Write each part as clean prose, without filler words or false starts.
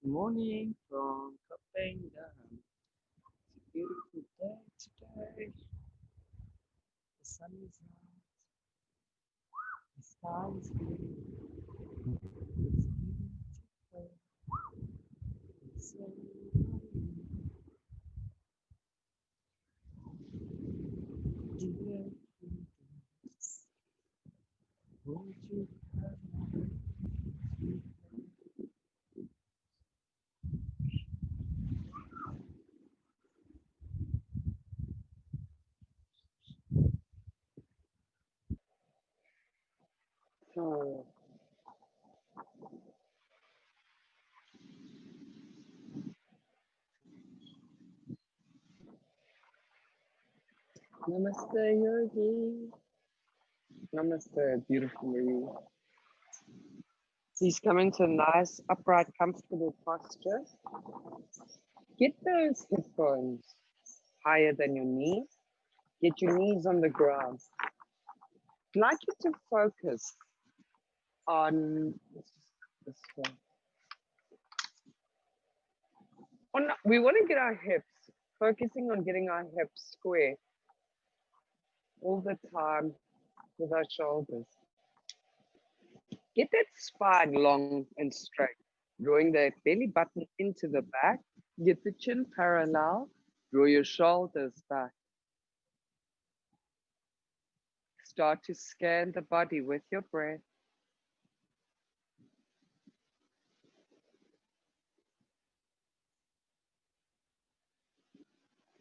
Morning from Copenhagen. It's a beautiful day today. The sun is out, the sky is blue. It's beautiful. It's so dear prudence. Won't you come to So, Namaste, Yogi. Namaste, beautiful Marie. Please come into a nice, upright, comfortable posture. Get those hip bones higher than your knees. Get your knees on the ground. I'd like you to focus on this one. We want to get our hips, focusing on getting our hips square all the time with our shoulders. Get that spine long and straight, drawing the belly button into the back. Get the chin parallel, draw your shoulders back. Start to scan the body with your breath.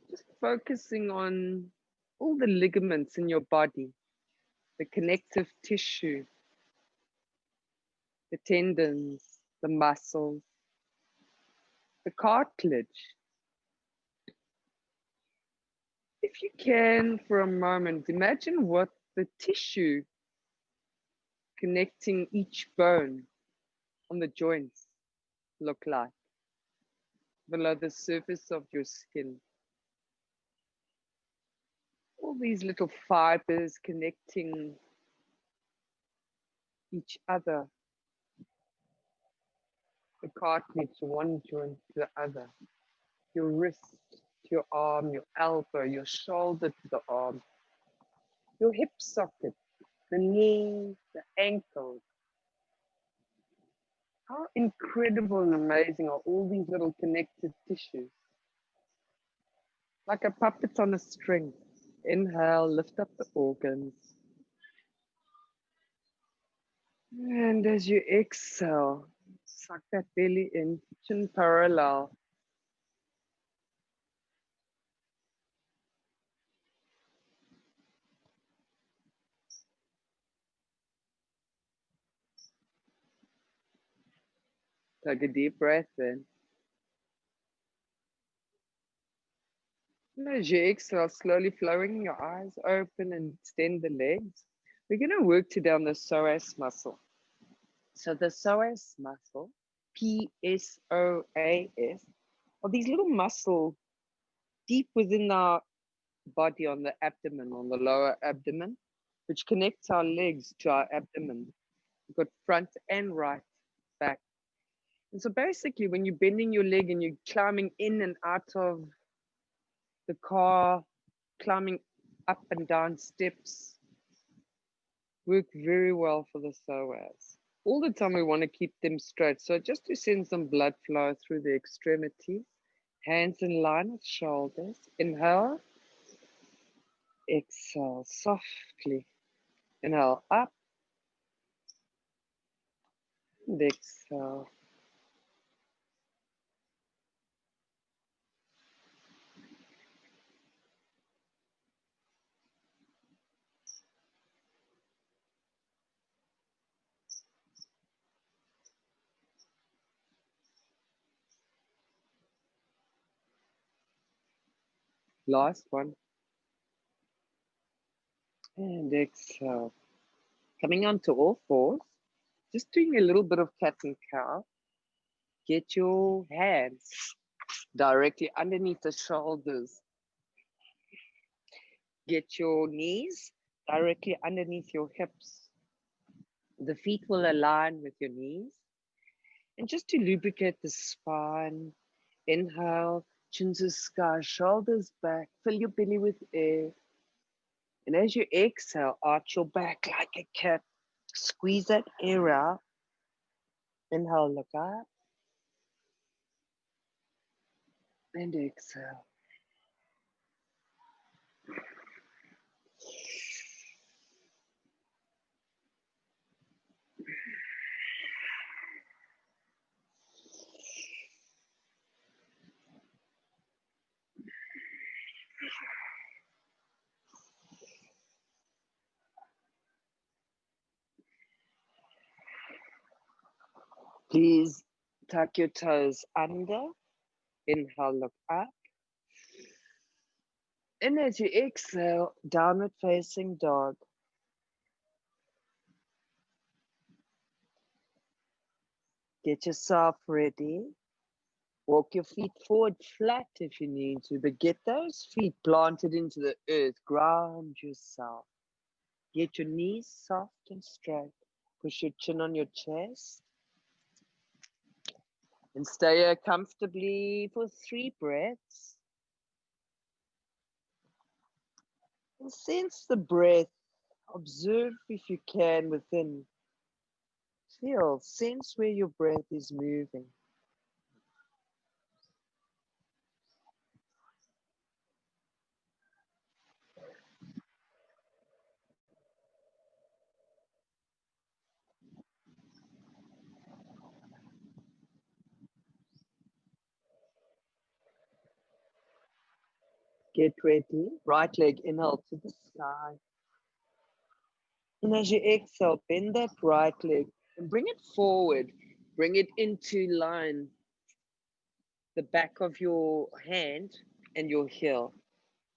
Just focusing on all the ligaments in your body, the connective tissue, the tendons, the muscles, the cartilage. If you can, for a moment, imagine what the tissue connecting each bone on the joints look like below the surface of your skin. All these little fibers connecting each other, the cartilage, one joint to the other, your wrist to your arm, your elbow, your shoulder to the arm, your hip socket, the knee, the ankle. How incredible and amazing are all these little connected tissues? Like a puppet on a string. Inhale, lift up the organs. And as you exhale, suck that belly in, chin parallel. Take a deep breath in. And as you exhale, slowly flowing your eyes open and extend the legs. We're going to work today on the psoas muscle. So the psoas muscle, P-S-O-A-S, are these little muscles deep within our body on the abdomen, on the lower abdomen, which connects our legs to our abdomen. We've got front and right, back. And so basically, when you're bending your leg and you're climbing in and out of the car, climbing up and down steps, work very well for the psoas. All the time we want to keep them straight. So just to send some blood flow through the extremities, hands in line with shoulders. Inhale, exhale softly. Inhale up and exhale. Last one. And exhale. Coming onto all fours. Just doing a little bit of cat and cow. Get your hands directly underneath the shoulders. Get your knees directly underneath your hips. The feet will align with your knees. And just to lubricate the spine, inhale, chin to sky, shoulders back, fill your belly with air. And as you exhale, arch your back like a cat. Squeeze that air out. Inhale, look up. And exhale. Please tuck your toes under. Inhale, look up. And as you exhale, downward facing dog. Get yourself ready. Walk your feet forward flat if you need to, but get those feet planted into the earth. Ground yourself. Get your knees soft and straight. Push your chin on your chest. And stay here comfortably for 3 breaths. And sense the breath. Observe if you can within. Feel, sense where your breath is moving. Get ready. Right leg inhale to the sky. And as you exhale, bend that right leg and bring it forward. Bring it into line, the back of your hand and your heel.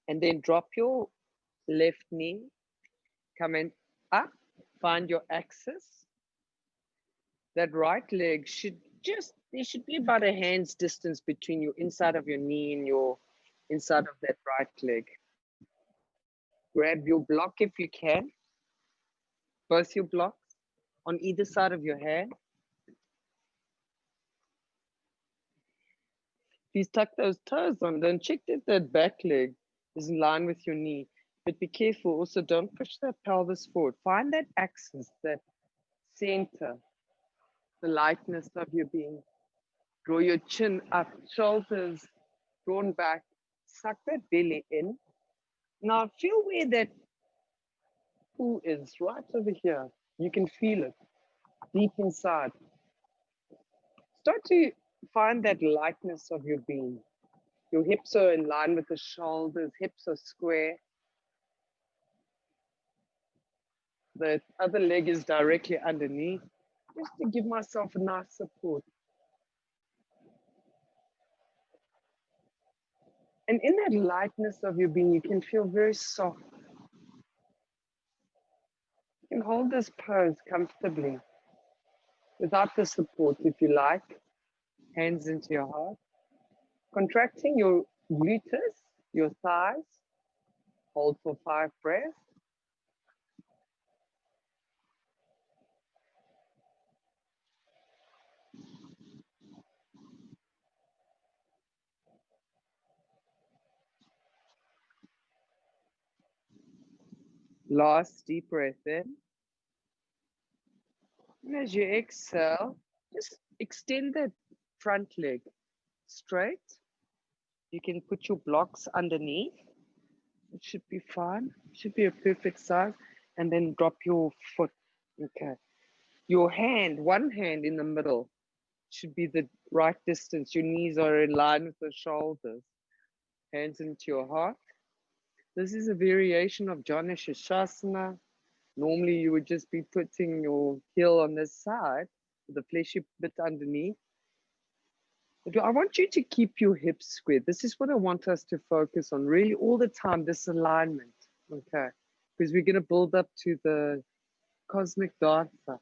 And then drop your left knee. Come in up. Find your axis. That right leg should there should be about a hand's distance between your inside of your knee and your inside of that right leg. Grab your block if you can. Both your blocks on either side of your hand. Please tuck those toes on. Don't check that that back leg is in line with your knee. But be careful. Also, don't push that pelvis forward. Find that axis, that center, the lightness of your being. Draw your chin up, shoulders drawn back. Suck that belly in. Now feel where that poo is, right over here. You can feel it deep inside. Start to find that lightness of your being. Your hips are in line with the shoulders, hips are square. The other leg is directly underneath, just to give myself a nice support. And in that lightness of your being, you can feel very soft. You can hold this pose comfortably without the support, if you like. Hands into your heart. Contracting your gluteus, your thighs. Hold for 5 breaths. Last deep breath in. And as you exhale, just extend that front leg straight. You can put your blocks underneath. It should be fine. It should be a perfect size. And then drop your foot. Okay. Your hand, one hand in the middle, should be the right distance. Your knees are in line with the shoulders. Hands into your heart. This is a variation of Jana Shashasana. Normally, you would just be putting your heel on this side, with the fleshy bit underneath. But I want you to keep your hips squared. This is what I want us to focus on really all the time, this alignment, okay? Because we're going to build up to the cosmic dancer.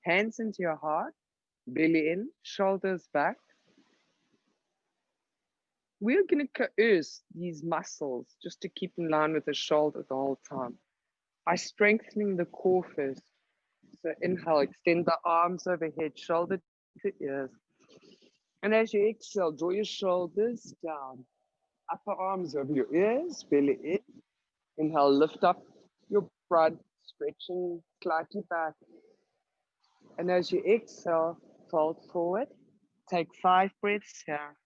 Hands into your heart, belly in, shoulders back. We're going to coerce these muscles just to keep in line with the shoulder the whole time by strengthening the core first. So inhale, extend the arms overhead, shoulder to ears. And as you exhale, draw your shoulders down, upper arms over your ears, belly in. Inhale, lift up your front, stretching slightly back. And as you exhale, fold forward. Take 5 breaths here.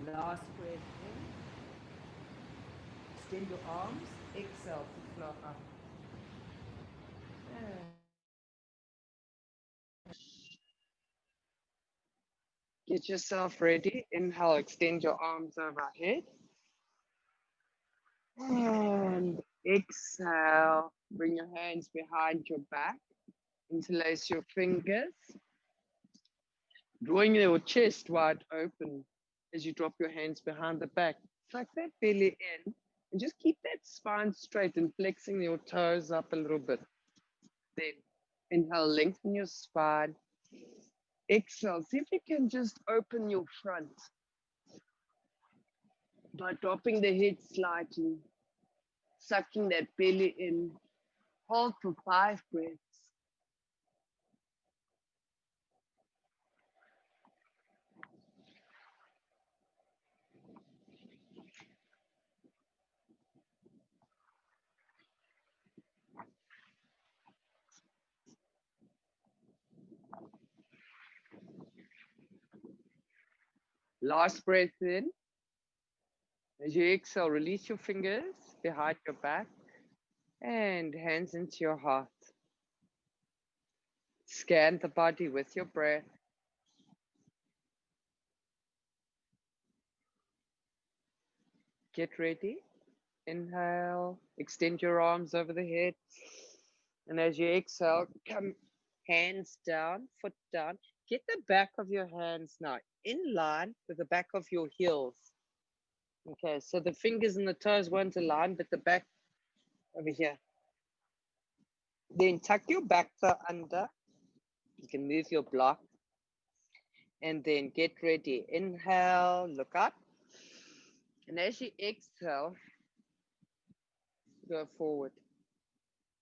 Last breath in. Extend your arms. Exhale to flow up. Get yourself ready. Inhale, extend your arms overhead. And exhale, bring your hands behind your back. Interlace your fingers. Drawing your chest wide open as you drop your hands behind the back. Tuck that belly in and just keep that spine straight and flexing your toes up a little bit. Then inhale, lengthen your spine. Exhale, see if you can just open your front by dropping the head slightly, sucking that belly in. Hold for 5 breaths. Last breath in. As you exhale, release your fingers behind your back and hands into your heart. Scan the body with your breath. Get ready. Inhale, extend your arms over the head. And as you exhale, come hands down, foot down. Get the back of your hands now in line with the back of your heels. Okay, so the fingers and the toes won't align, but the back over here. Then tuck your back toe under. You can move your block. And then get ready. Inhale, look up. And as you exhale, go forward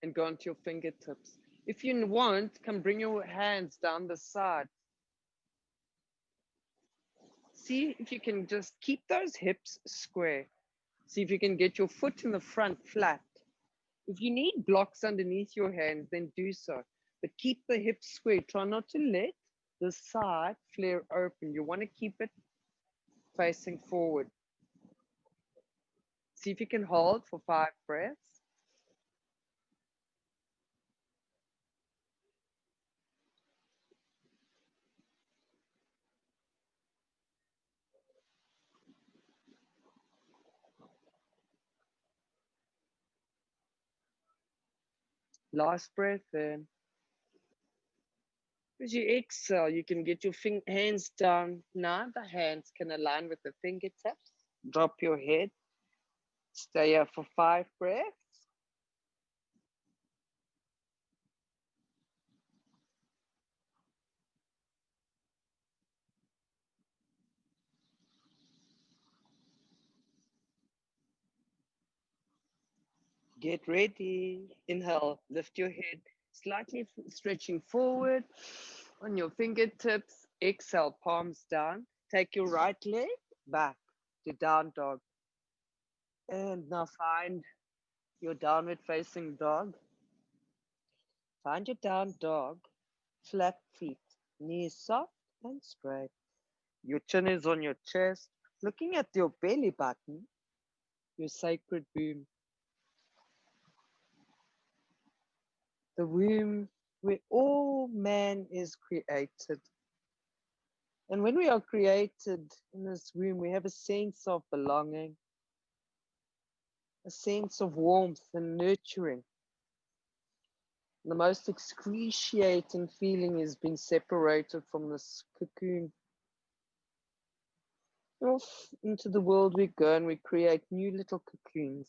and go onto your fingertips. If you want, come bring your hands down the side. See if you can just keep those hips square. See if you can get your foot in the front flat. If you need blocks underneath your hands, then do so. But keep the hips square. Try not to let the side flare open. You want to keep it facing forward. See if you can hold for 5 breaths. Last breath in. As you exhale, you can get your hands down. Now the hands can align with the fingertips. Drop your head. Stay here for 5 breaths. Get ready. Inhale, lift your head, slightly stretching forward on your fingertips. Exhale, palms down. Take your right leg back to down dog. And now find your downward facing dog. Find your down dog, flat feet, knees soft and straight. Your chin is on your chest, looking at your belly button, your sacred womb. The womb where all man is created. And when we are created in this womb, we have a sense of belonging, a sense of warmth and nurturing. The most excruciating feeling is being separated from this cocoon. Off into the world we go and we create new little cocoons,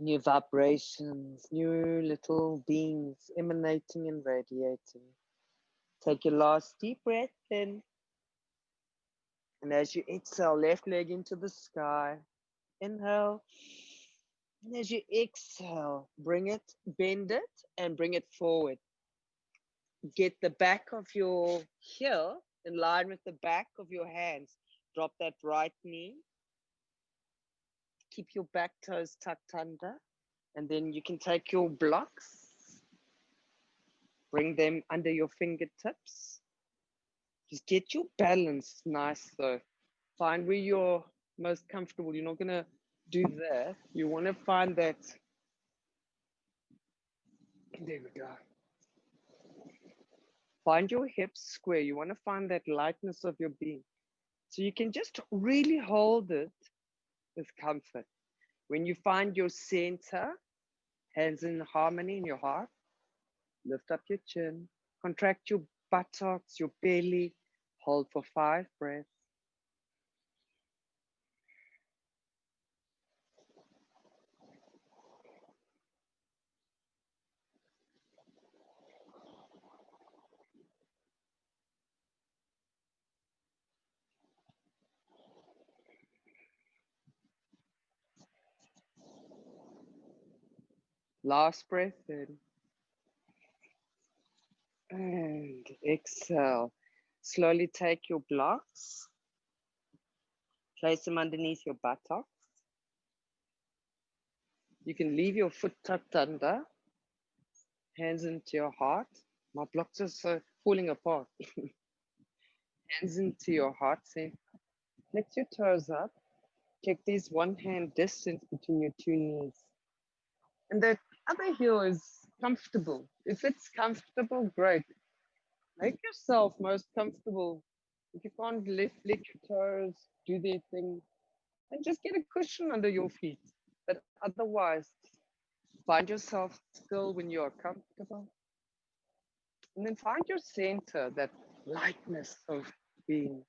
new vibrations, new little beings emanating and radiating. Take your last deep breath in. And as you exhale, left leg into the sky. Inhale. And as you exhale, bring it, bend it, and bring it forward. Get the back of your heel in line with the back of your hands. Drop that right knee. Keep your back toes tucked under. And then you can take your blocks, bring them under your fingertips. Just get your balance nice though. Find where you're most comfortable. You're not going to do that. You want to find that. There we go. Find your hips square. You want to find that lightness of your being. So you can just really hold it with comfort. When you find your center, hands in harmony in your heart, lift up your chin, contract your buttocks, your belly, hold for 5 breaths. Last breath in. And exhale. Slowly take your blocks, place them underneath your buttocks. You can leave your foot tucked under, hands into your heart. My blocks are so falling apart. Hands into your heart center. Flex your toes up. Check this 1 hand distance between your 2 knees. And the other heel is comfortable. If it's comfortable, great. Make yourself most comfortable. If you can't let your toes do their thing, then just get a cushion under your feet. But otherwise, find yourself still when you are comfortable. And then find your center, that lightness of being,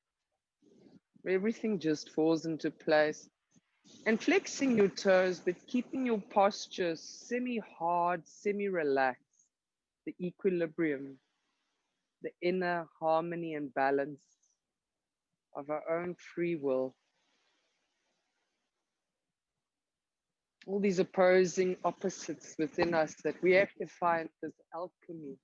where everything just falls into place. And flexing your toes, but keeping your posture semi-hard, semi-relaxed, the equilibrium, the inner harmony and balance of our own free will. All these opposing opposites within us that we have to find this alchemy.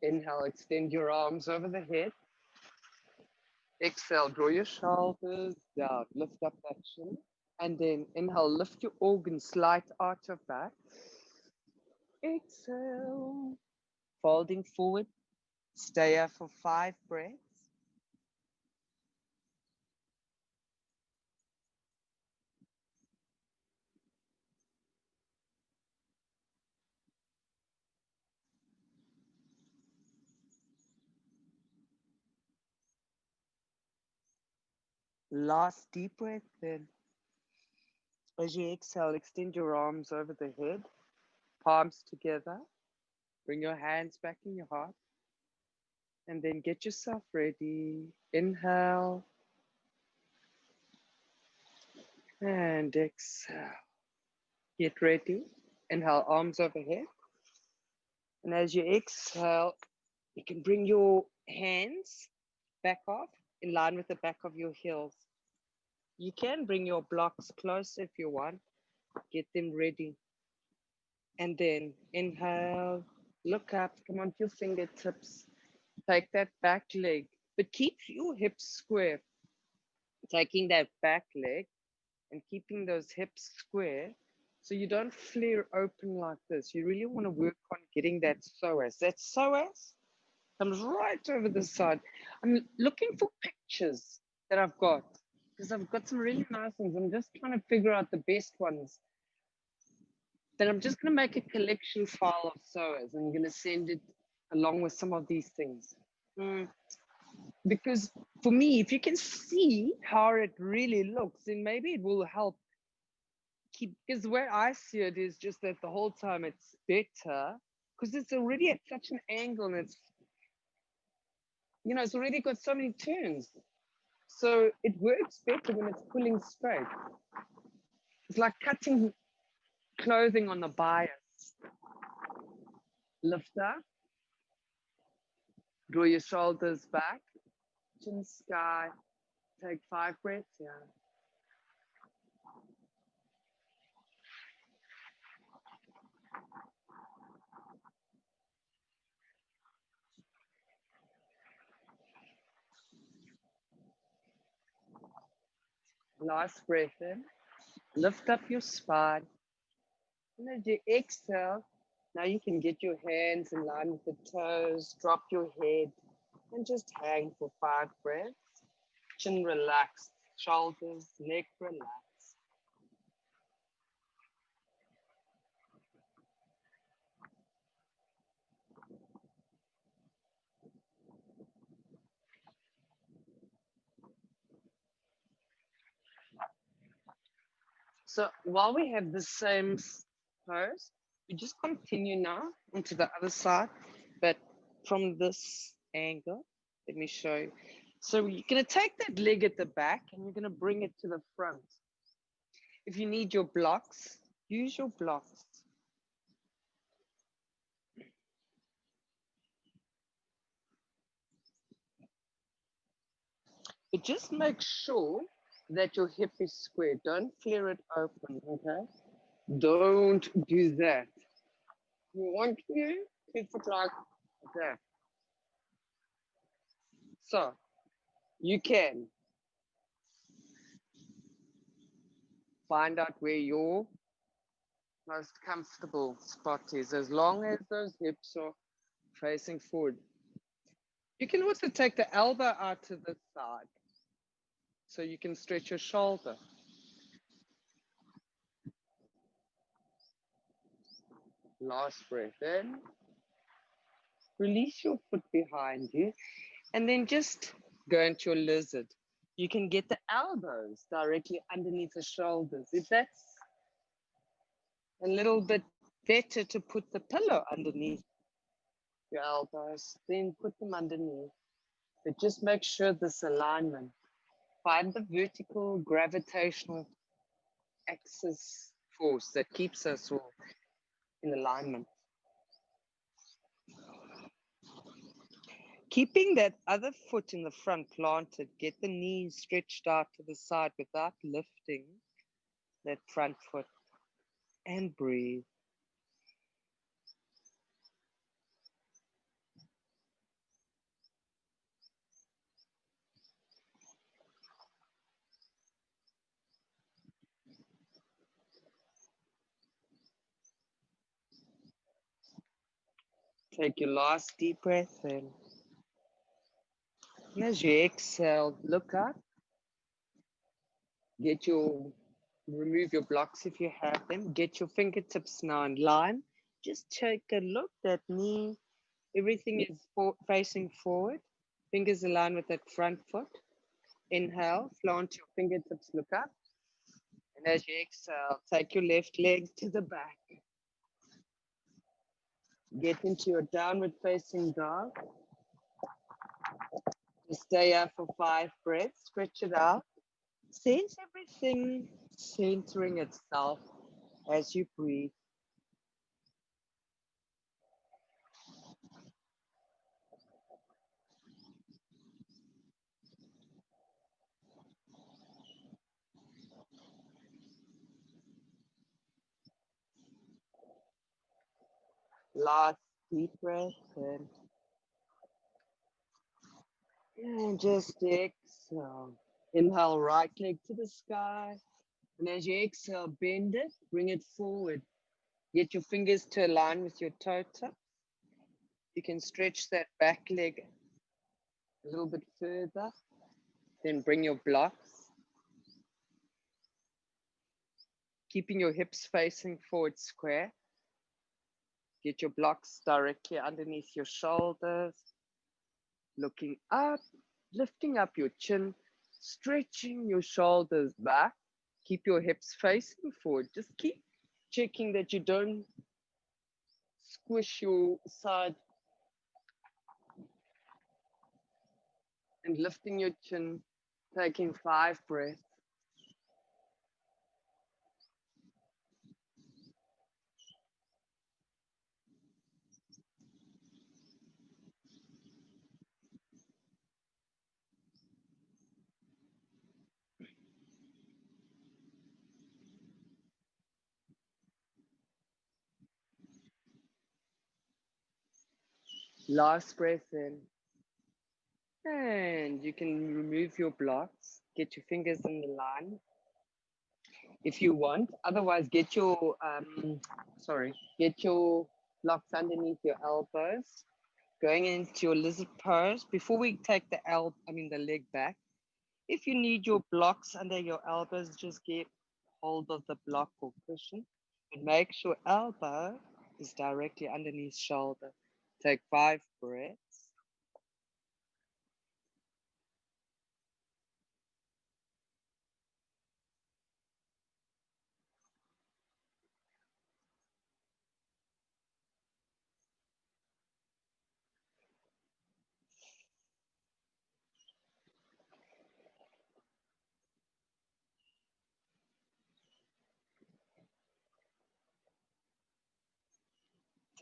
Inhale, extend your arms over the head. Exhale, draw your shoulders down, lift up that chin. And then inhale, lift your organs, slight arch of back. Exhale, folding forward. Stay here for 5 breaths. Last deep breath in. As you exhale, extend your arms over the head, palms together. Bring your hands back in your heart. And then get yourself ready. Inhale. And exhale. Get ready. Inhale, arms overhead. And as you exhale, you can bring your hands back off in line with the back of your heels. You can bring your blocks close if you want. Get them ready. And then inhale, look up, come onto your fingertips. Take that back leg, but keep your hips square. Taking that back leg and keeping those hips square so you don't flare open like this. You really want to work on getting that psoas. That psoas comes right over the side. I'm looking for pictures that I've got because I've got some really nice ones. I'm just trying to figure out the best ones. Then I'm just going to make a collection file of psoas and I'm going to send it along with some of these things. Because for me, if you can see how it really looks, then maybe it will help keep, because the way I see it is just that the whole time it's better because it's already at such an angle and it's, it's already got so many turns. So it works better when it's pulling straight. It's like cutting clothing on a bias. Lift up, draw your shoulders back, chin sky, take 5 breaths, yeah. Last breath in, lift up your spine, and as you exhale, now you can get your hands in line with the toes, drop your head, and just hang for 5 breaths. Chin relaxed, shoulders, neck relaxed. So while we have the same pose, we just continue now onto the other side, but from this angle. Let me show you. So you're going to take that leg at the back and you're going to bring it to the front. If you need your blocks, use your blocks. But just make sure that your hip is square. Don't flare it open, okay? Don't do that. You want to keep it like that. So you can find out where your most comfortable spot is, as long as those hips are facing forward. You can also take the elbow out to the side so you can stretch your shoulder. Last breath in. Release your foot behind you and then just go into your lizard. You can get the elbows directly underneath the shoulders. If that's a little bit better to put the pillow underneath your elbows, then put them underneath. But just make sure this alignment. Find the vertical gravitational axis force that keeps us all in alignment. Keeping that other foot in the front planted, get the knees stretched out to the side without lifting that front foot, and breathe. Take your last deep breath in. And as you exhale, look up. Remove your blocks if you have them. Get your fingertips now in line. Just take a look. That knee, everything is facing forward. Fingers align with that front foot. Inhale, plant your fingertips, look up. And as you exhale, take your left leg to the back. Get into your downward facing dog. Just stay up for 5 breaths. Stretch it out. Sense everything centering itself as you breathe. Last deep breath in. And just exhale. Inhale, right leg to the sky. And as you exhale, bend it, bring it forward. Get your fingers to align with your toe tip. You can stretch that back leg a little bit further. Then bring your blocks. Keeping your hips facing forward square. Get your blocks directly underneath your shoulders. Looking up, lifting up your chin, stretching your shoulders back. Keep your hips facing forward. Just keep checking that you don't squish your side. And lifting your chin, Taking 5 breaths. Last breath in. And you can remove your blocks. Get your fingers in the line if you want. Otherwise, get your get your blocks underneath your elbows. Going into your lizard pose. Before we take the leg back. If you need your blocks under your elbows, just get hold of the block or cushion. But make sure elbow is directly underneath shoulder. Take 5 breaths.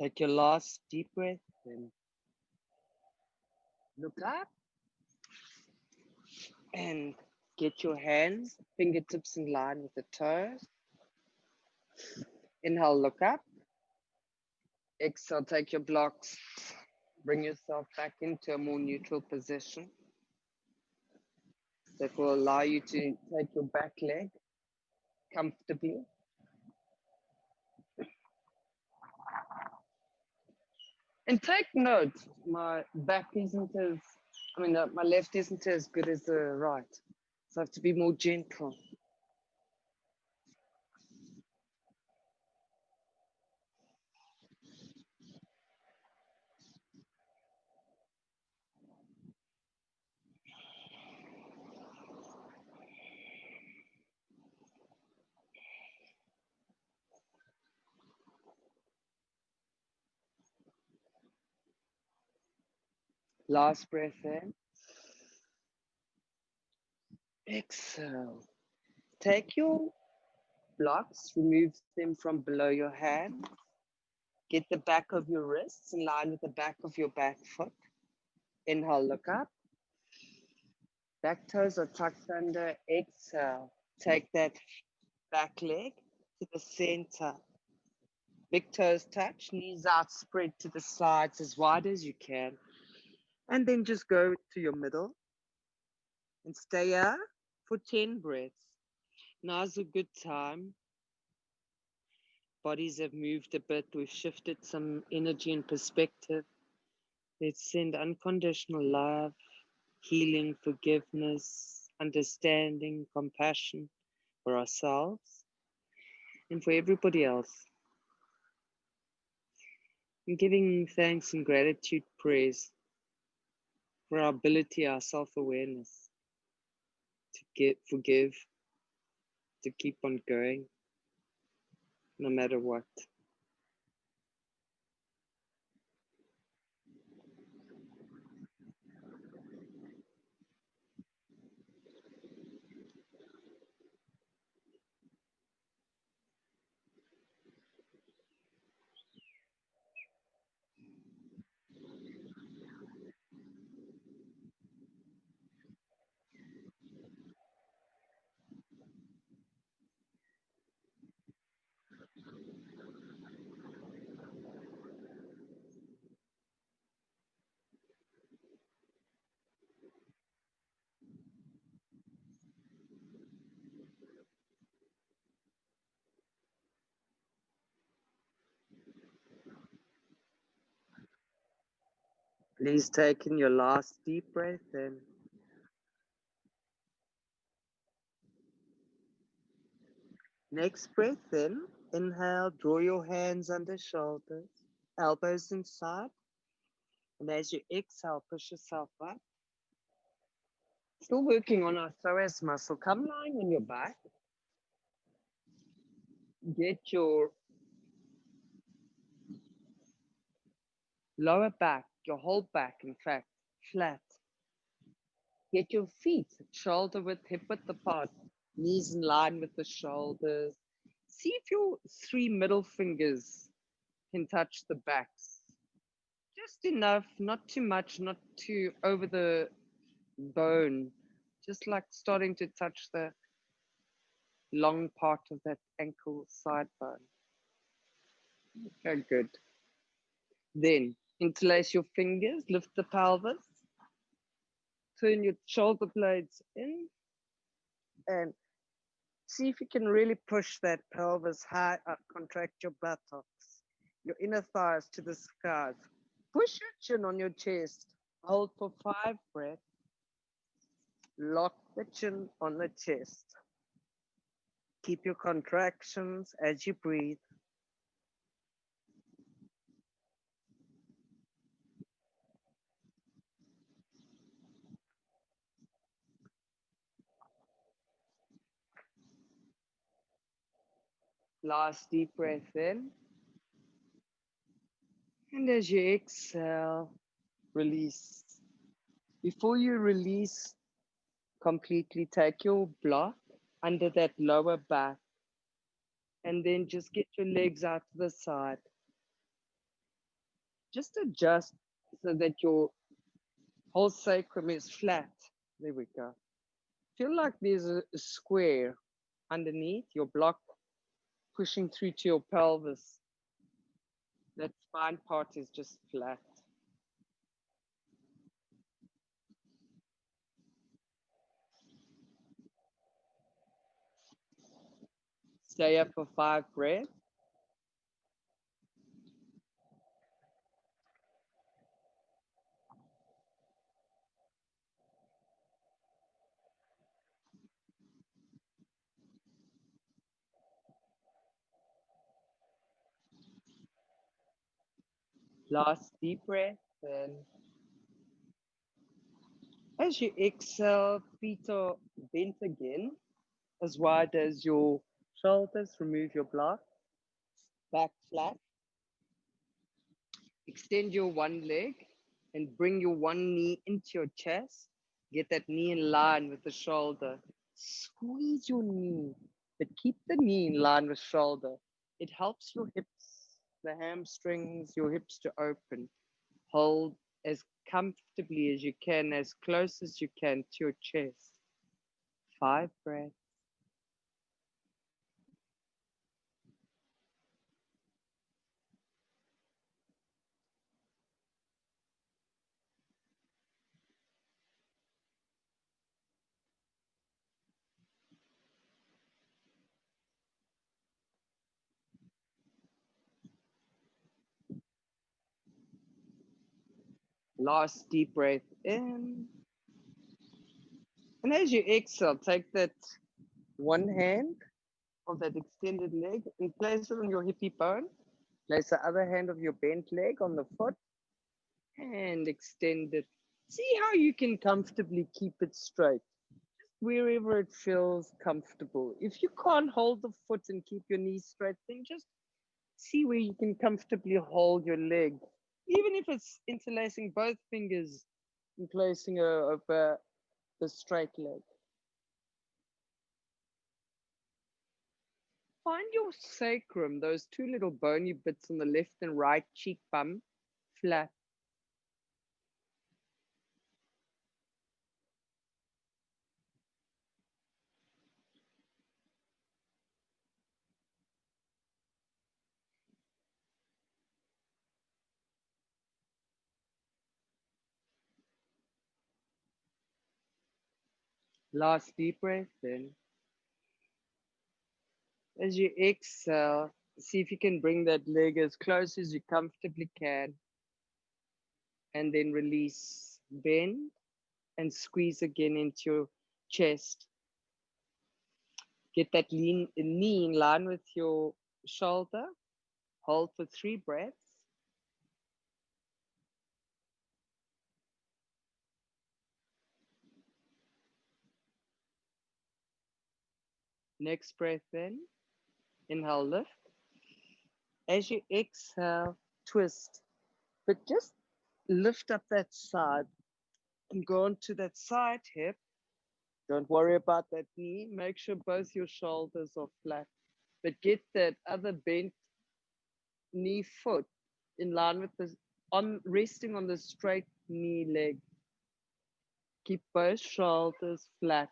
Take your last deep breath and look up and get your hands, fingertips in line with the toes. Inhale, look up. Exhale, take your blocks. Bring yourself back into a more neutral position. That will allow you to take your back leg comfortably. And take note, my back isn't as, my left isn't as good as the right. So I have to be more gentle. Last breath in. Exhale. Take your blocks, remove them from below your hand. Get the back of your wrists in line with the back of your back foot. Inhale, look up. Back toes are tucked under. Exhale. Take that back leg to the center. Big toes touch, knees out, spread to the sides as wide as you can. And then just go to your middle and stay here for 10 breaths. Now's a good time. Bodies have moved a bit. We've shifted some energy and perspective. Let's send unconditional love, healing, forgiveness, understanding, compassion for ourselves and for everybody else. And giving thanks and gratitude, praise for our ability, our self-awareness to forgive, to keep on going, no matter what. Please take in your last deep breath in. Next breath in. Inhale, draw your hands under shoulders, elbows inside. And as you exhale, push yourself up. Still working on our psoas muscle. Come lying on your back. Get your lower back, your whole back, in fact, flat. Get your feet shoulder width, hip width apart, knees in line with the shoulders. See if your three middle fingers can touch the backs. Just enough, not too much, not too over the bone. Just like starting to touch the long part of that ankle side bone. Okay, good. Then interlace your fingers, lift the pelvis, turn your shoulder blades in, and see if you can really push that pelvis high up, contract your buttocks, your inner thighs to the skies. Push your chin on your chest. Hold for 5 breaths. Lock the chin on the chest. Keep your contractions as you breathe. Last deep breath in. And as you exhale, release. Before you release completely, take your block under that lower back and then just get your legs out to the side. Just adjust so that your whole sacrum is flat. There we go. Feel like there's a square underneath your block pushing through to your pelvis. That spine part is just flat. Stay up for 5 breaths. Last deep breath. And as you exhale, feet are bent again, as wide as your shoulders. Remove your block. Back flat. Extend your one leg and bring your one knee into your chest. Get that knee in line with the shoulder. Squeeze your knee, but keep the knee in line with shoulder. It helps your hips, the hamstrings, your hips to open. Hold as comfortably as you can, as close as you can to your chest. 5 breaths. Last deep breath in. And as you exhale, take that one hand of that extended leg and place it on your hippie bone. Place the other hand of your bent leg on the foot and extend it. See how you can comfortably keep it straight wherever it feels comfortable. If you can't hold the foot and keep your knees straight, then just see where you can comfortably hold your leg. Even if it's interlacing both fingers and placing over the straight leg. Find your sacrum, those two little bony bits on the left and right cheek bum, flat. Last deep breath in. As you exhale, see if you can bring that leg as close as you comfortably can. And then release, bend, and squeeze again into your chest. Get that knee in line with your shoulder. Hold for 3 breaths. Next breath in. Inhale, lift. As you exhale, twist. But just lift up that side And go on to that side hip. Don't worry about that knee. Make sure both your shoulders are flat. But get that other bent knee foot in line with the resting on the straight knee leg. Keep both shoulders flat.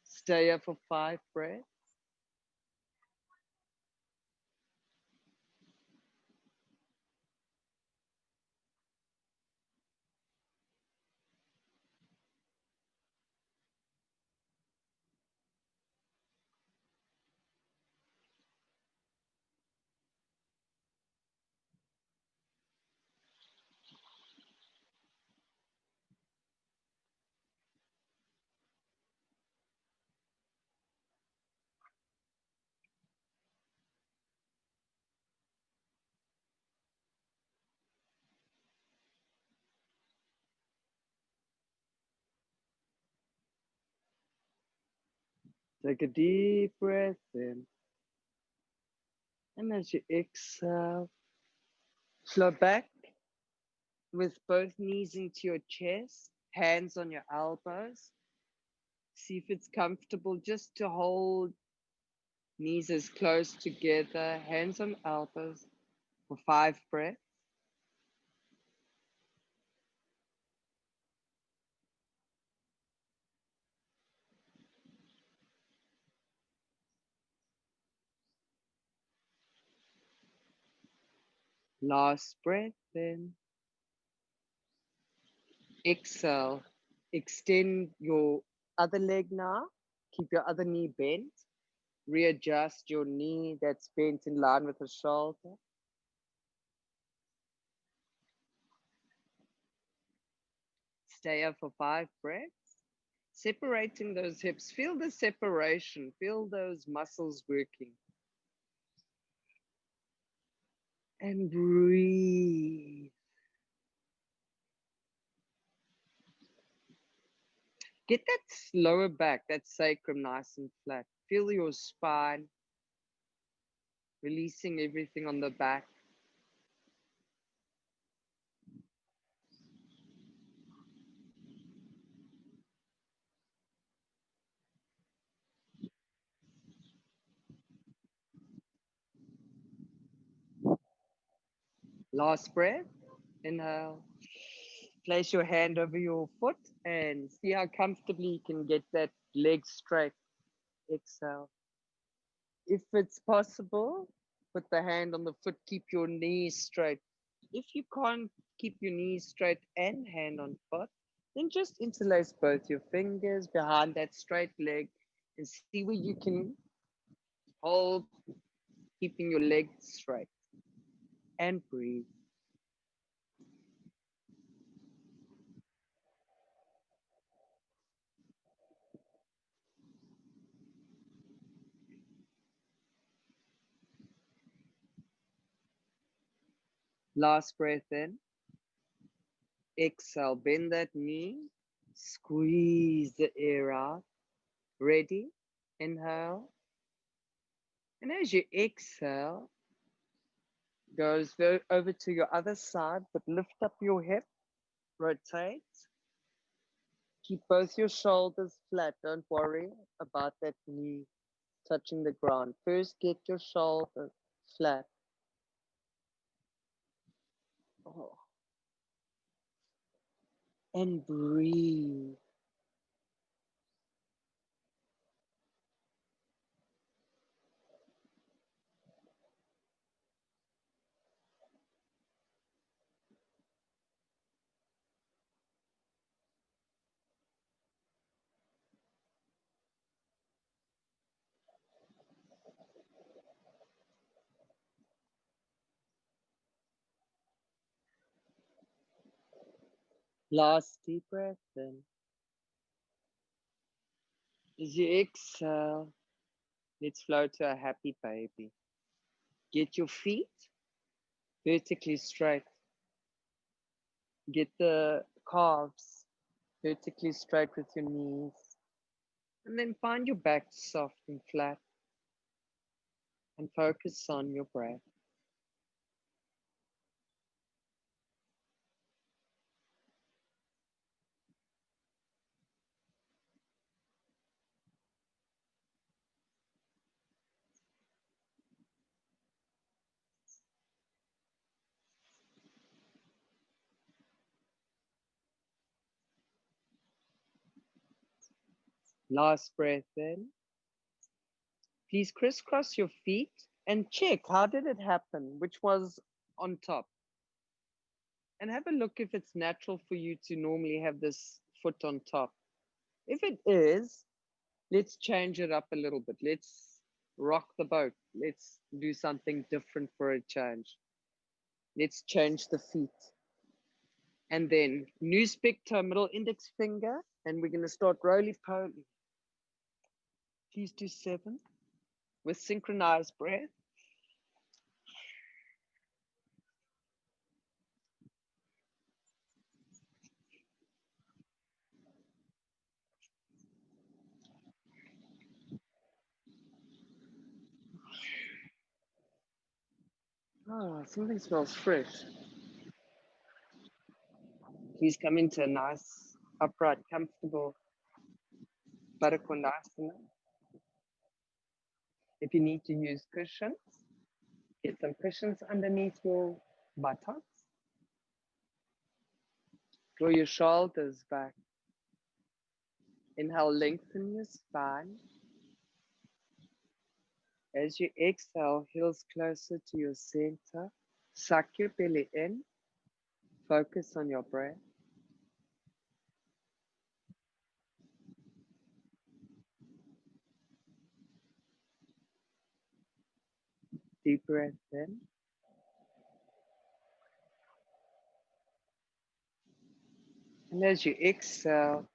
Stay here for 5 breaths. Take a deep breath in. And as you exhale, flow back with both knees into your chest, hands on your elbows. See if it's comfortable just to hold knees as close together, hands on elbows for 5 breaths. Last breath in. Exhale. Extend your other leg now. Keep your other knee bent. Readjust your knee that's bent in line with the shoulder. Stay up for 5 breaths. Separating those hips. Feel the separation. Feel those muscles working. And breathe. Get that lower back, that sacrum nice and flat. Feel your spine. Releasing everything on the back. Last breath. Inhale. Place your hand over your foot and see how comfortably you can get that leg straight. Exhale. If it's possible, put the hand on the foot, keep your knees straight. If you can't keep your knees straight and hand on foot, then just interlace both your fingers behind that straight leg and see where you can hold, keeping your legs straight. And breathe. Last breath in. Exhale, bend that knee, squeeze the air out. Ready? Inhale. And as you exhale, goes over to your other side, but lift up your hip, rotate. Keep both your shoulders flat. Don't worry about that knee touching the ground. First, get your shoulders flat. Oh. And breathe. Last deep breath in. As you exhale, let's flow to a happy baby. Get your feet vertically straight. Get the calves vertically straight with your knees. And then find your back soft and flat. And focus on your breath. Last breath in. Please crisscross your feet and check, how did it happen? Which was on top? And have a look if it's natural for you to normally have this foot on top. If it is, let's change it up a little bit. Let's rock the boat. Let's do something different for a change. Let's change the feet. And then news big toe, middle index finger, and we're going to start roly-poly. Please do 7 with synchronized breath. Oh, something smells fresh. Please come into a nice, upright, comfortable Baddha. If you need to use cushions, get some cushions underneath your buttocks. Draw your shoulders back. Inhale, lengthen your spine. As you exhale, heels closer to your center. Suck your belly in. Focus on your breath. Deep breath in. And as you exhale,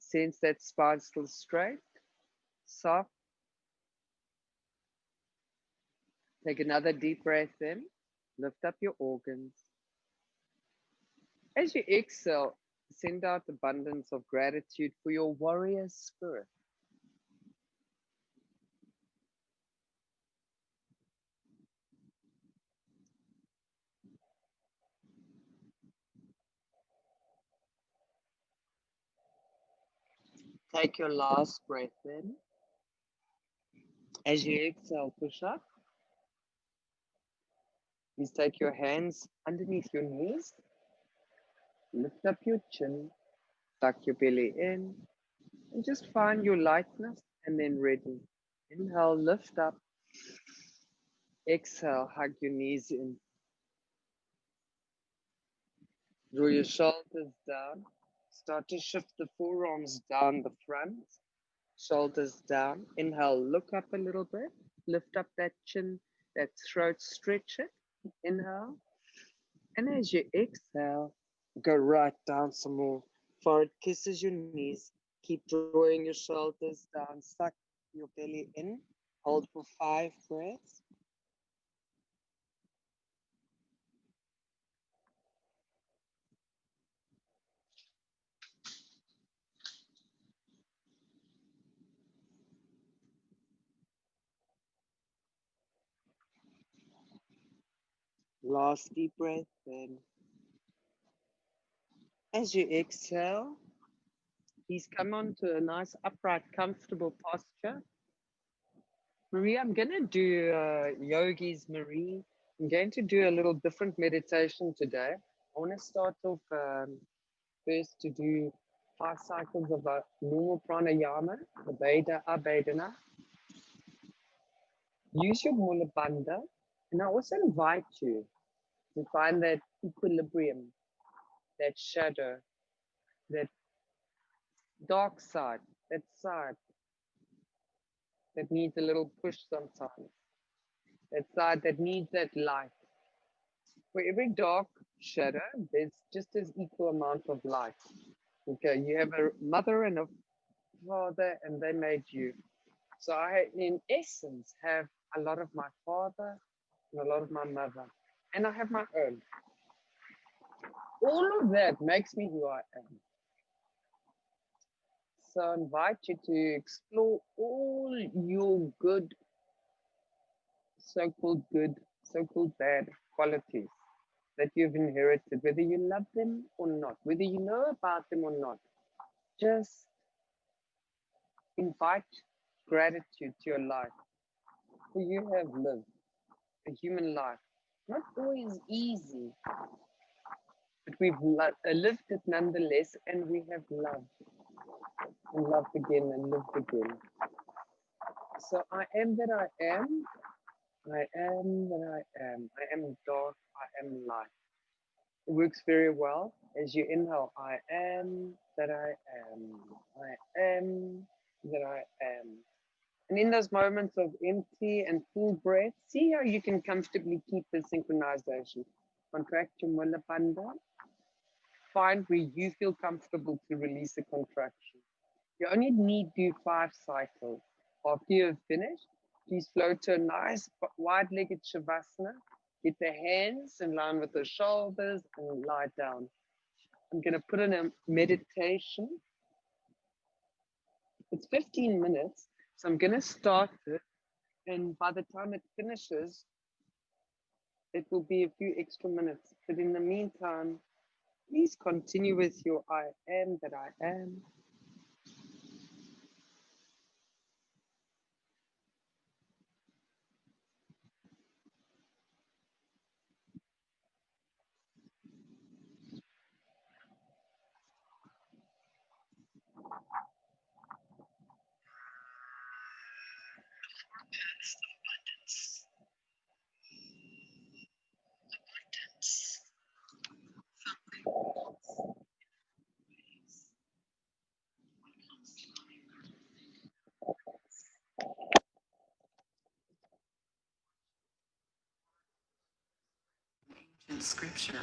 sense that spine still straight, soft. Take another deep breath in. Lift up your organs. As you exhale, send out abundance of gratitude for your warrior spirit. Take your last breath in. As you exhale, push up. Please take your hands underneath your knees. Lift up your chin. Tuck your belly in. And just find your lightness and then ready. Inhale, lift up. Exhale, hug your knees in. Draw your shoulders down. Start to shift the forearms down the front. Shoulders down. Inhale, look up a little bit. Lift up that chin, that throat, stretch it. Inhale. And as you exhale, go right down some more. Forehead kisses your knees. Keep drawing your shoulders down. Suck your belly in. Hold for 5 breaths. Last deep breath in. As you exhale, please come on to a nice upright, comfortable posture. Marie, I'm going to do yogis, Marie. I'm going to do a little different meditation today. I want to start off first to do 5 cycles of a normal pranayama, the Veda Abhedana. Use your Mula Bandha. And I also invite you to find that equilibrium, that shadow, that dark side, that side that needs a little push sometimes, that side that needs that light. For every dark shadow, there's just as equal amount of light. Okay, you have a mother and a father, and they made you. So I, in essence, have a lot of my father and a lot of my mother, and I have my own. All of that makes me who I am. So I invite you to explore all your good, so-called good, so-called bad qualities that you've inherited, whether you love them or not, whether you know about them or not. Just invite gratitude to your life, for you have lived a human life. Not always easy, but we've lived it nonetheless, and we have loved. and love again and live again. So I am that I am. I am that I am. I am dark. I am light. It works very well as you inhale. I am that I am. I am that I am. And in those moments of empty and full breath, see how you can comfortably keep the synchronization. Contract your mula bandha. Find where you feel comfortable to release a contraction. You only need to do 5 cycles. After you have finished, please flow to a nice wide-legged shavasana. Get the hands in line with the shoulders and lie down. I'm going to put in a meditation. It's 15 minutes, so I'm going to start it. And by the time it finishes, it will be a few extra minutes. But in the meantime, please continue with your I am that I am. In scripture,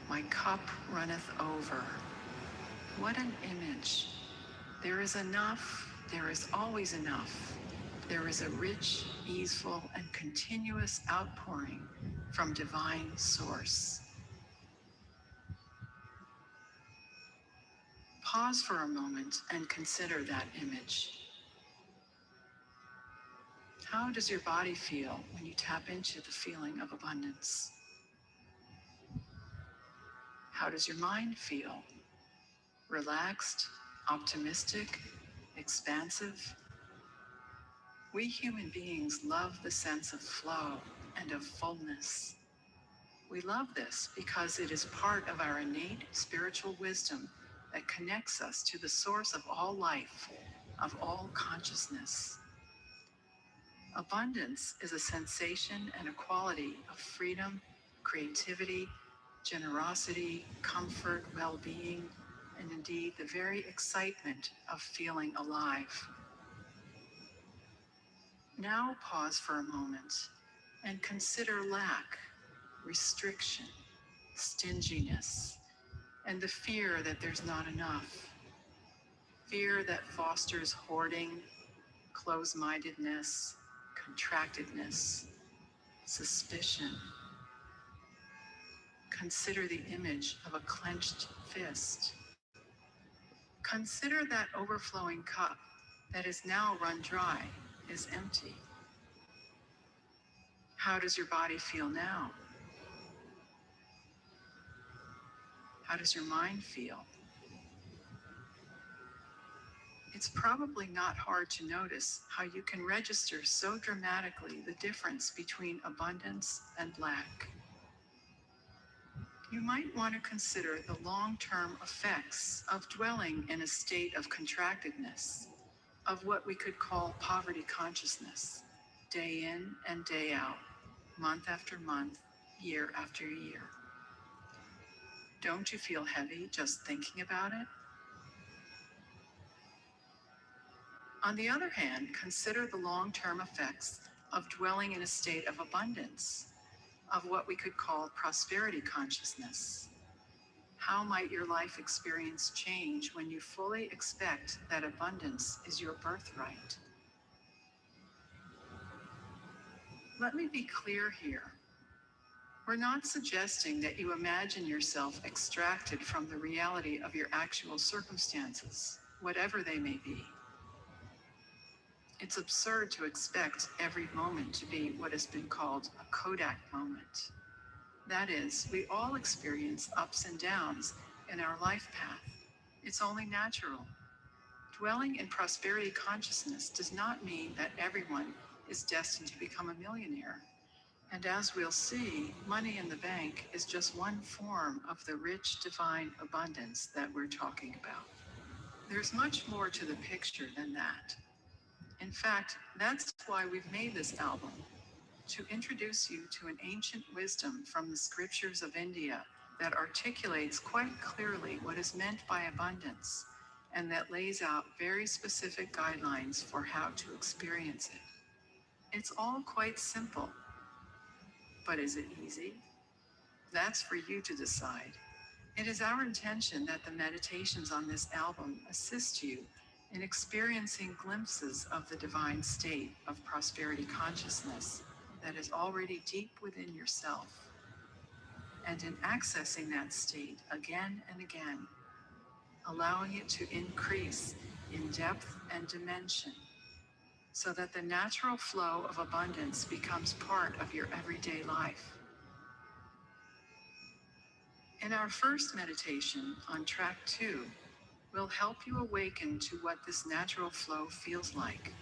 my cup runneth over. What an image. There is enough, there is always enough. There is a rich, easeful, and continuous outpouring from divine source. Pause for a moment and consider that image. How does your body feel when you tap into the feeling of abundance? How does your mind feel? Relaxed, optimistic, expansive? We human beings love the sense of flow and of fullness. We love this because it is part of our innate spiritual wisdom that connects us to the source of all life, of all consciousness. Abundance is a sensation and a quality of freedom, creativity, generosity, comfort, well-being, and indeed the very excitement of feeling alive. Now pause for a moment and consider lack, restriction, stinginess, and the fear that there's not enough. Fear that fosters hoarding, close-mindedness, contractedness, suspicion. Consider the image of a clenched fist. Consider that overflowing cup that is now run dry, is empty. How does your body feel now? How does your mind feel? It's probably not hard to notice how you can register so dramatically the difference between abundance and lack. You might want to consider the long-term effects of dwelling in a state of contractedness, of what we could call poverty consciousness, day in and day out, month after month, year after year. Don't you feel heavy just thinking about it? On the other hand, consider the long-term effects of dwelling in a state of abundance, of what we could call prosperity consciousness. How might your life experience change when you fully expect that abundance is your birthright? Let me be clear here. We're not suggesting that you imagine yourself extracted from the reality of your actual circumstances, whatever they may be. It's absurd to expect every moment to be what has been called a Kodak moment. That is, we all experience ups and downs in our life path. It's only natural. Dwelling in prosperity consciousness does not mean that everyone is destined to become a millionaire. And as we'll see, money in the bank is just one form of the rich divine abundance that we're talking about. There's much more to the picture than that. In fact, that's why we've made this album, to introduce you to an ancient wisdom from the scriptures of India that articulates quite clearly what is meant by abundance and that lays out very specific guidelines for how to experience it. It's all quite simple, but is it easy? That's for you to decide. It is our intention that the meditations on this album assist you in experiencing glimpses of the divine state of prosperity consciousness that is already deep within yourself, and in accessing that state again and again, allowing it to increase in depth and dimension so that the natural flow of abundance becomes part of your everyday life. In our first meditation on track 2, we'll help you awaken to what this natural flow feels like,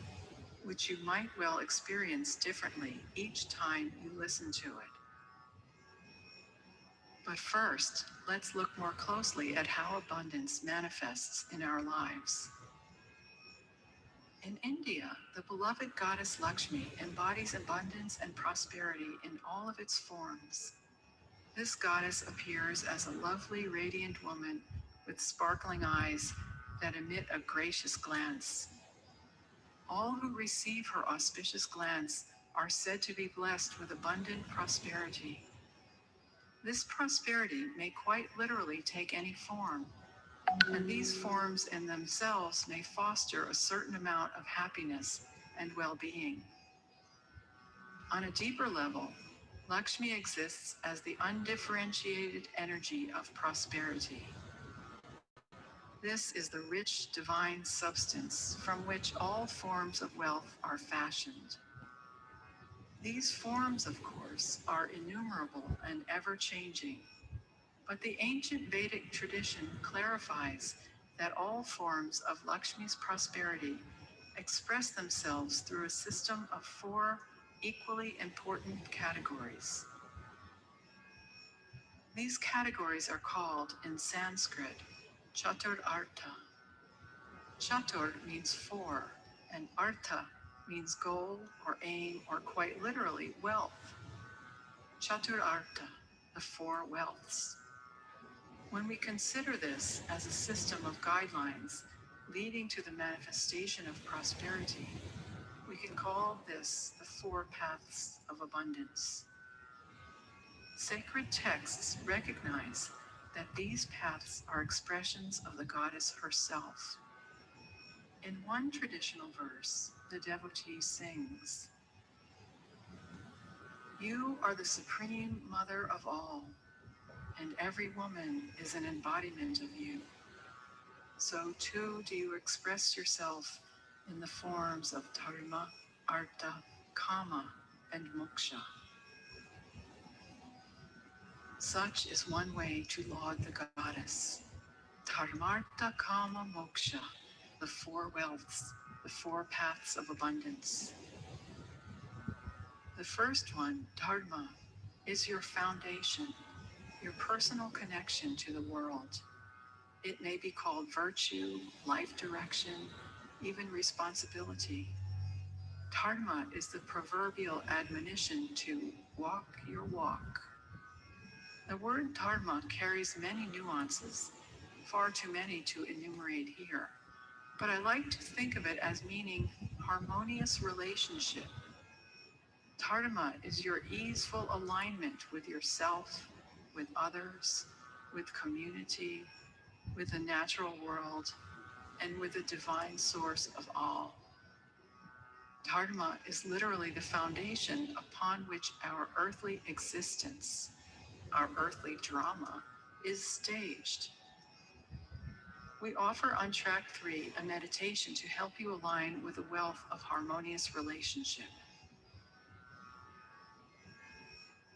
which you might well experience differently each time you listen to it. But first, let's look more closely at how abundance manifests in our lives. In India, the beloved goddess Lakshmi embodies abundance and prosperity in all of its forms. This goddess appears as a lovely, radiant woman with sparkling eyes that emit a gracious glance. All who receive her auspicious glance are said to be blessed with abundant prosperity. This prosperity may quite literally take any form, and these forms in themselves may foster a certain amount of happiness and well-being. On a deeper level, Lakshmi exists as the undifferentiated energy of prosperity. This is the rich divine substance from which all forms of wealth are fashioned. These forms, of course, are innumerable and ever-changing, but the ancient Vedic tradition clarifies that all forms of Lakshmi's prosperity express themselves through a system of 4 equally important categories. These categories are called, in Sanskrit, Chaturartha. Chatur means 4, and Artha means goal or aim or quite literally wealth. Chaturartha, the 4 wealths. When we consider this as a system of guidelines leading to the manifestation of prosperity, we can call this the 4 paths of abundance. Sacred texts recognize that these paths are expressions of the goddess herself. In one traditional verse, the devotee sings, "You are the supreme mother of all, and every woman is an embodiment of you. So too do you express yourself in the forms of dharma, artha, kama, and moksha." Such is one way to laud the goddess. Dharmartha, kama, moksha, the 4 wealths, the 4 paths of abundance. The first one, dharma, is your foundation, your personal connection to the world. It may be called virtue, life direction, even responsibility. Dharma is the proverbial admonition to walk your walk. The word dharma carries many nuances, far too many to enumerate here, but I like to think of it as meaning harmonious relationship. Dharma is your easeful alignment with yourself, with others, with community, with the natural world, and with the divine source of all. Dharma is literally the foundation upon which our earthly existence, our earthly drama, is staged. We offer on track 3 a meditation to help you align with the wealth of harmonious relationship.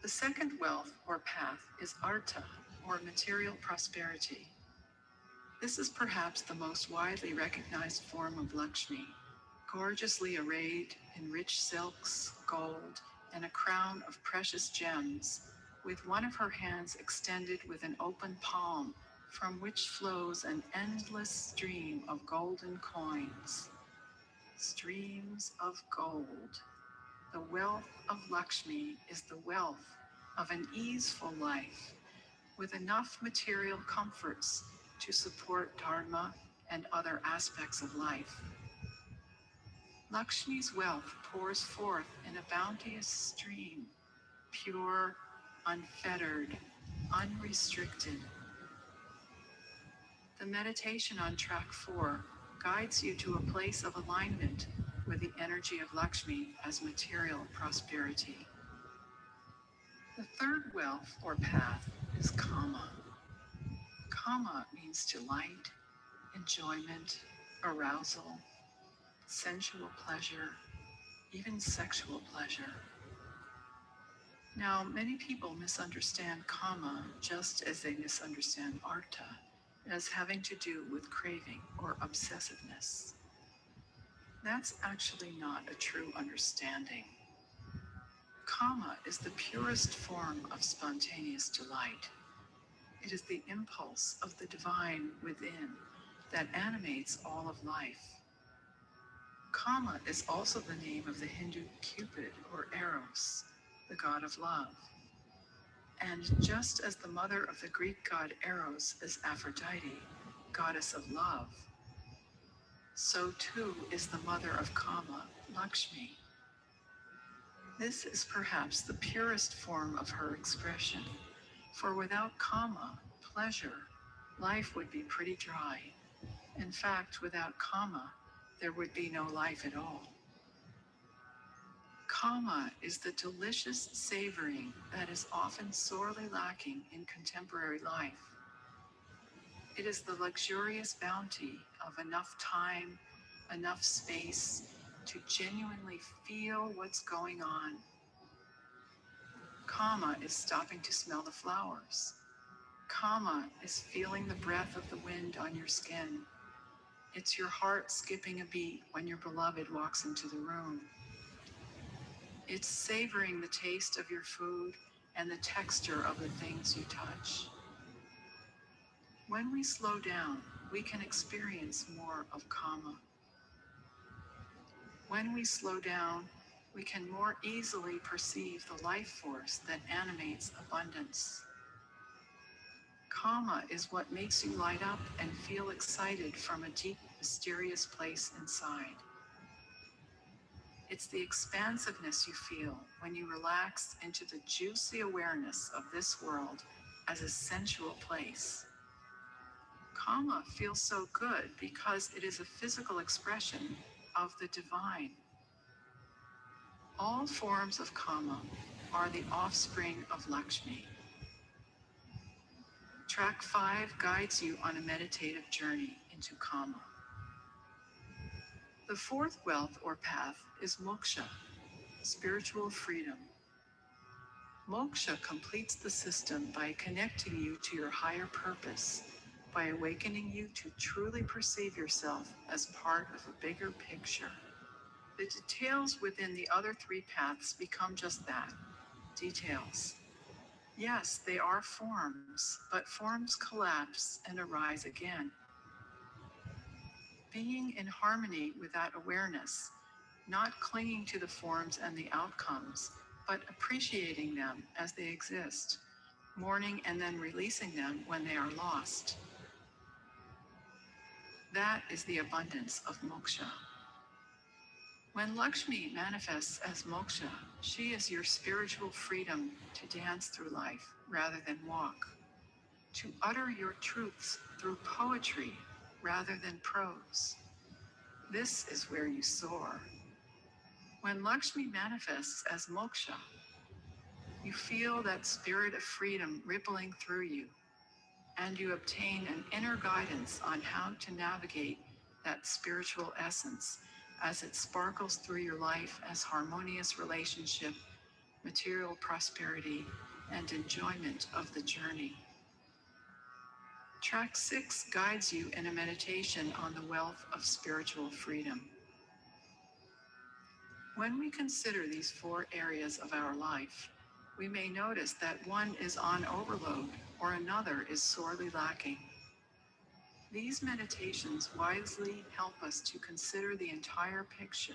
The second wealth or path is artha, or material prosperity. This is perhaps the most widely recognized form of Lakshmi, gorgeously arrayed in rich silks, gold, and a crown of precious gems, with one of her hands extended with an open palm from which flows an endless stream of golden coins. Streams of gold. The wealth of Lakshmi is the wealth of an easeful life, with enough material comforts to support dharma and other aspects of life. Lakshmi's wealth pours forth in a bounteous stream, pure, unfettered, unrestricted. The meditation on track 4 guides you to a place of alignment with the energy of Lakshmi as material prosperity. The third wealth or path is Kama. Kama means delight, enjoyment, arousal, sensual pleasure, even sexual pleasure. Now, many people misunderstand Kama just as they misunderstand Artha as having to do with craving or obsessiveness. That's actually not a true understanding. Kama is the purest form of spontaneous delight. It is the impulse of the divine within that animates all of life. Kama is also the name of the Hindu Cupid or Eros, the god of love. And just as the mother of the Greek god Eros is Aphrodite, goddess of love, so too is the mother of Kama, Lakshmi. This is perhaps the purest form of her expression, for without Kama, pleasure, life would be pretty dry. In fact, without Kama, there would be no life at all. Kama is the delicious savoring that is often sorely lacking in contemporary life. It is the luxurious bounty of enough time, enough space to genuinely feel what's going on. Kama is stopping to smell the flowers. Kama is feeling the breath of the wind on your skin. It's your heart skipping a beat when your beloved walks into the room. It's savoring the taste of your food and the texture of the things you touch. When we slow down, we can experience more of Kama. When we slow down, we can more easily perceive the life force that animates abundance. Kama is what makes you light up and feel excited from a deep, mysterious place inside. It's the expansiveness you feel when you relax into the juicy awareness of this world as a sensual place. Kama feels so good because it is a physical expression of the divine. All forms of Kama are the offspring of Lakshmi. Track 5 guides you on a meditative journey into Kama. The fourth wealth or path is Muksha, spiritual freedom. Moksha completes the system by connecting you to your higher purpose, by awakening you to truly perceive yourself as part of a bigger picture. The details within the other three paths become just that, details. Yes, they are forms, but forms collapse and arise again. Being in harmony with that awareness, not clinging to the forms and the outcomes, but appreciating them as they exist, mourning and then releasing them when they are lost. That is the abundance of moksha. When Lakshmi manifests as moksha, she is your spiritual freedom to dance through life rather than walk, to utter your truths through poetry rather than prose. This is where you soar. When Lakshmi manifests as moksha, you feel that spirit of freedom rippling through you, and you obtain an inner guidance on how to navigate that spiritual essence as it sparkles through your life as harmonious relationship, material prosperity, and enjoyment of the journey. Track 6 guides you in a meditation on the wealth of spiritual freedom. When we consider these 4 areas of our life, we may notice that one is on overload or another is sorely lacking. These meditations wisely help us to consider the entire picture,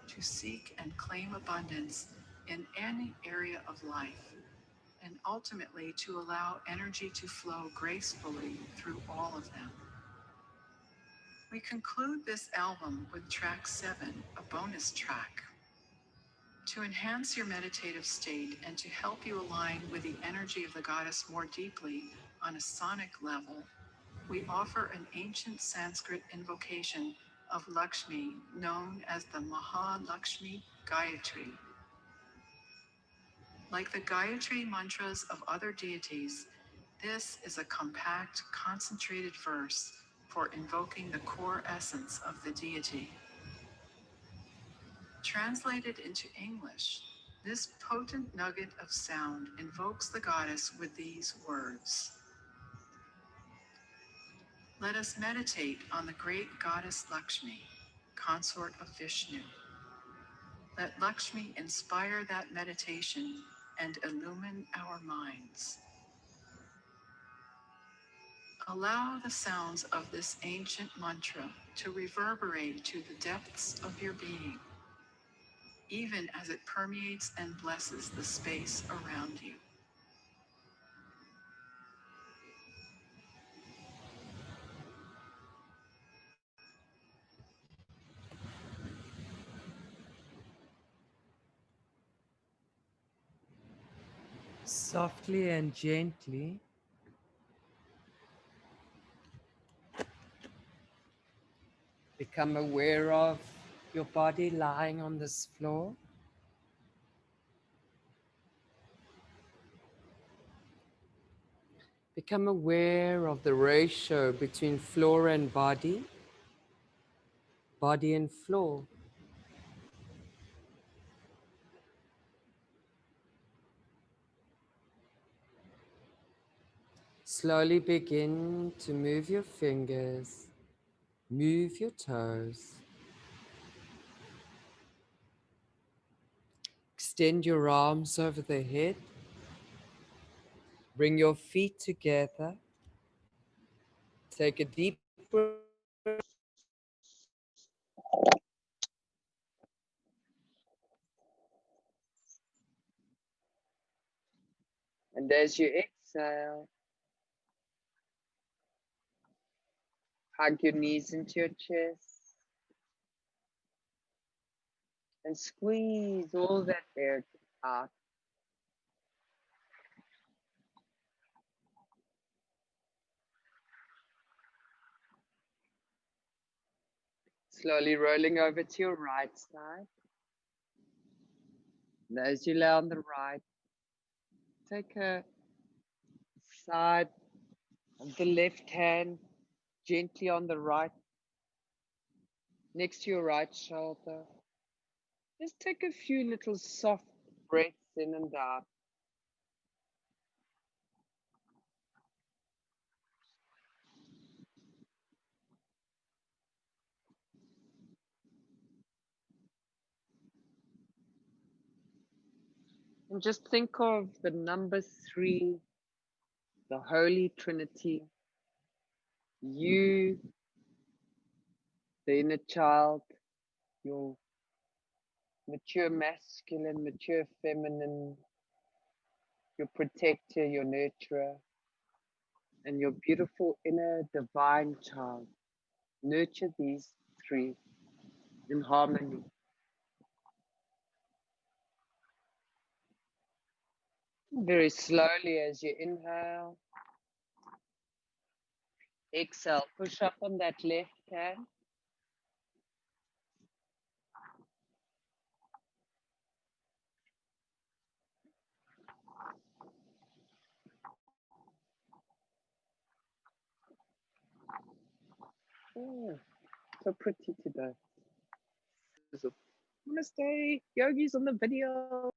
to seek and claim abundance in any area of life, and ultimately to allow energy to flow gracefully through all of them. We conclude this album with track 7, a bonus track. To enhance your meditative state and to help you align with the energy of the goddess more deeply on a sonic level, we offer an ancient Sanskrit invocation of Lakshmi known as the Mahalakshmi Gayatri. Like the Gayatri mantras of other deities, this is a compact, concentrated verse for invoking the core essence of the deity. Translated into English, this potent nugget of sound invokes the goddess with these words. Let us meditate on the great goddess Lakshmi, consort of Vishnu. Let Lakshmi inspire that meditation and illumine our minds. Allow the sounds of this ancient mantra to reverberate to the depths of your being, even as it permeates and blesses the space around you. Softly and gently, become aware of your body lying on this floor. Become aware of the ratio between floor and body and floor. Slowly begin to move your fingers, move your toes. Extend your arms over the head. Bring your feet together. Take a deep breath. And as you exhale, hug your knees into your chest and squeeze all that air out. Slowly rolling over to your right side. And as you lay on the right, take a side of the left hand gently on the right, next to your right shoulder. Just take a few little soft breaths in and out. And just think of the number 3, the Holy Trinity, you, the inner child, your mature masculine, mature feminine, your protector, your nurturer, and your beautiful inner divine child. Nurture these 3 in harmony. Very slowly as you inhale, exhale, push up on that left hand. Oh, so pretty today. Namaste, yogis on the video.